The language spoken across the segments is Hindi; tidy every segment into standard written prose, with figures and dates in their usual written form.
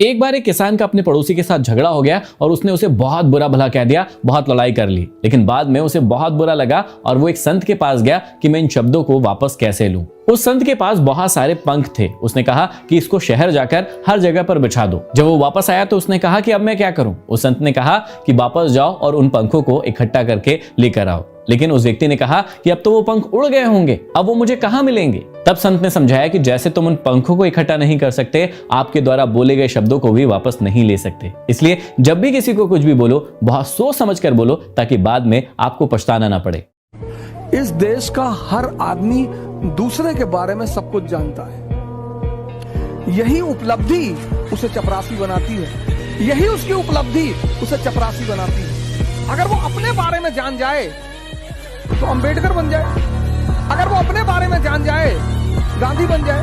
एक बार एक किसान का अपने पड़ोसी के साथ झगड़ा हो गया और उसने उसे बहुत बुरा भला कह दिया, बहुत लड़ाई कर ली। लेकिन बाद में उसे बहुत बुरा लगा और वो एक संत के पास गया कि मैं इन शब्दों को वापस कैसे लूं। उस संत के पास बहुत सारे पंख थे। उसने कहा कि इसको शहर जाकर हर जगह पर बिछा दो। जब वो वापस आया तो उसने कहा कि अब मैं क्या करूं। उस संत ने कहा कि वापस जाओ और उन पंखों को इकट्ठा करके लेकर आओ। लेकिन उस व्यक्ति ने कहा कि अब तो वो पंख उड़ गए होंगे, अब वो मुझे कहां मिलेंगे। तब संत ने समझाया कि जैसे तुम उन पंखों को इकट्ठा नहीं कर सकते, आपके द्वारा बोले गए शब्दों को भी वापस नहीं ले सकते। इसलिए जब भी किसी को कुछ भी बोलो, बहुत सोच समझ कर बोलो, ताकि बाद में आपको पछताना ना पड़े। इस देश का हर आदमी दूसरे के बारे में सब कुछ जानता है। यही उपलब्धि उसे चपरासी बनाती है, यही उसकी उपलब्धि उसे चपरासी बनाती है। अगर वो अपने बारे में जान जाए तो अंबेडकर बन जाए, अगर वो अपने बारे में जान जाए गांधी बन जाए,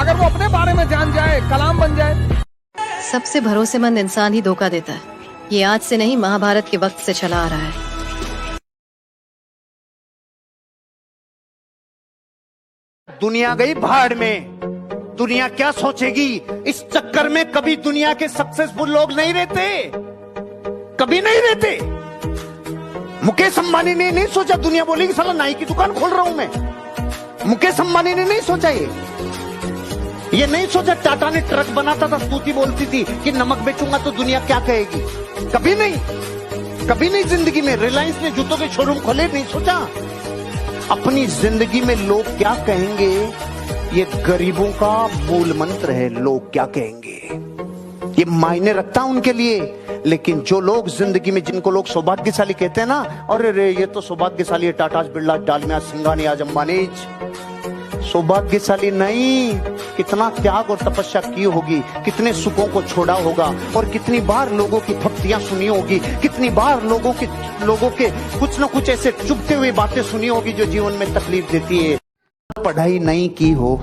अगर वो अपने बारे में जान जाए कलाम बन जाए। सबसे भरोसेमंद इंसान ही धोखा देता है। ये आज से नहीं, महाभारत के वक्त से चला आ रहा है। दुनिया गई भाड़ में, दुनिया क्या सोचेगी इस चक्कर में। कभी दुनिया के सक्सेसफुल लोग नहीं रहते, कभी नहीं रहते। मुकेश अंबानी ने नहीं सोचा, दुनिया बोलेगी साला नाई की दुकान खोल रहा हूं मैं। मुकेश अंबानी ने नहीं सोचा ये नहीं सोचा। टाटा ने ट्रक बनाता था, स्तुति बोलती थी कि नमक बेचूंगा तो दुनिया क्या कहेगी। कभी नहीं, कभी नहीं जिंदगी में। रिलायंस ने जूतों के शोरूम खोले, नहीं सोचा। अपनी जिंदगी में लोग क्या कहेंगे, ये गरीबों का मूल मंत्र है। लोग क्या कहेंगे ये मायने रखता उनके लिए। लेकिन जो लोग जिंदगी में, जिनको लोग सौभाग्यशाली कहते हैं ना, अरे रे ये तो सौभाग्यशाली है, टाटा बिरला डालमिया सिंघानिया आज अंबानी। सौभाग्यशाली नहीं, कितना त्याग और तपस्या की होगी, कितने सुखों को छोड़ा होगा, और कितनी बार लोगों की भक्तियां सुनी होगी, कितनी बार लोगों के कुछ न कुछ ऐसे चुभते हुए बातें सुनी होगी जो जीवन में तकलीफ देती है। पढ़ाई नहीं की हो,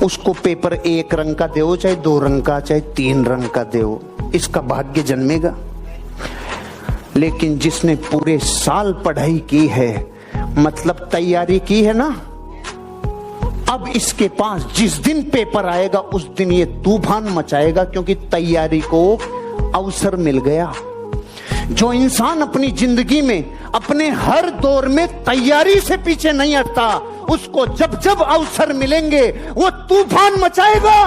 उसको पेपर एक रंग का दो, चाहे 2 रंग का, चाहे 3 रंग का दो, इसका भाग्य जन्मेगा। लेकिन जिसने पूरे साल पढ़ाई की है, मतलब तैयारी की है ना, अब इसके पास जिस दिन पेपर आएगा उस दिन ये तूफान मचाएगा, क्योंकि तैयारी को अवसर मिल गया। जो इंसान अपनी जिंदगी में अपने हर दौर में तैयारी से पीछे नहीं हटता, उसको जब जब अवसर मिलेंगे वो तूफान मचाएगा,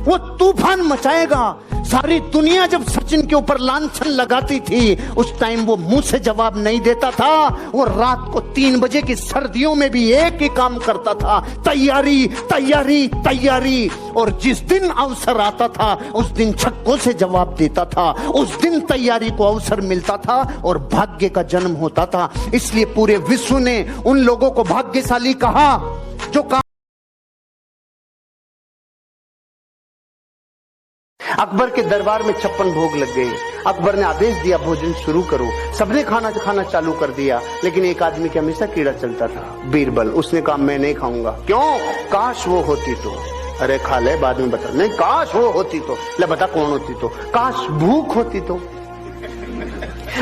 वो तूफान मचाएगा। सारी दुनिया जब सचिन के ऊपर लांछन लगाती थी, उस टाइम वो मुंह से जवाब नहीं देता था। वो रात को 3 बजे की सर्दियों में भी एक ही काम करता था, तैयारी तैयारी तैयारी। और जिस दिन अवसर आता था उस दिन छक्कों से जवाब देता था, उस दिन तैयारी को अवसर मिलता था और भाग्य का जन्म होता था। इसलिए पूरे विश्व ने उन लोगों को भाग्यशाली कहा जो अकबर के दरबार में 56 भोग लग गए। अकबर ने आदेश दिया भोजन शुरू करो, सबने खाना चालू कर दिया। लेकिन एक आदमी के हमेशा कीड़ा चलता था, बीरबल। उसने कहा मैं नहीं खाऊंगा। क्यों? काश वो होती तो। अरे खा ले, बाद में बता। नहीं, काश वो होती तो। ले बता कौन होती तो? काश भूख होती तो।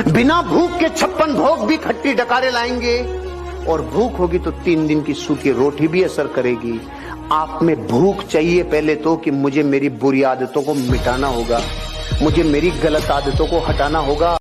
बिना भूख के 56 भोग भी खट्टी डकारे लाएंगे, और भूख होगी तो 3 दिन की सूखी रोटी भी असर करेगी। आप में भूख चाहिए पहले तो, कि मुझे मेरी बुरी आदतों को मिटाना होगा, मुझे मेरी गलत आदतों को हटाना होगा।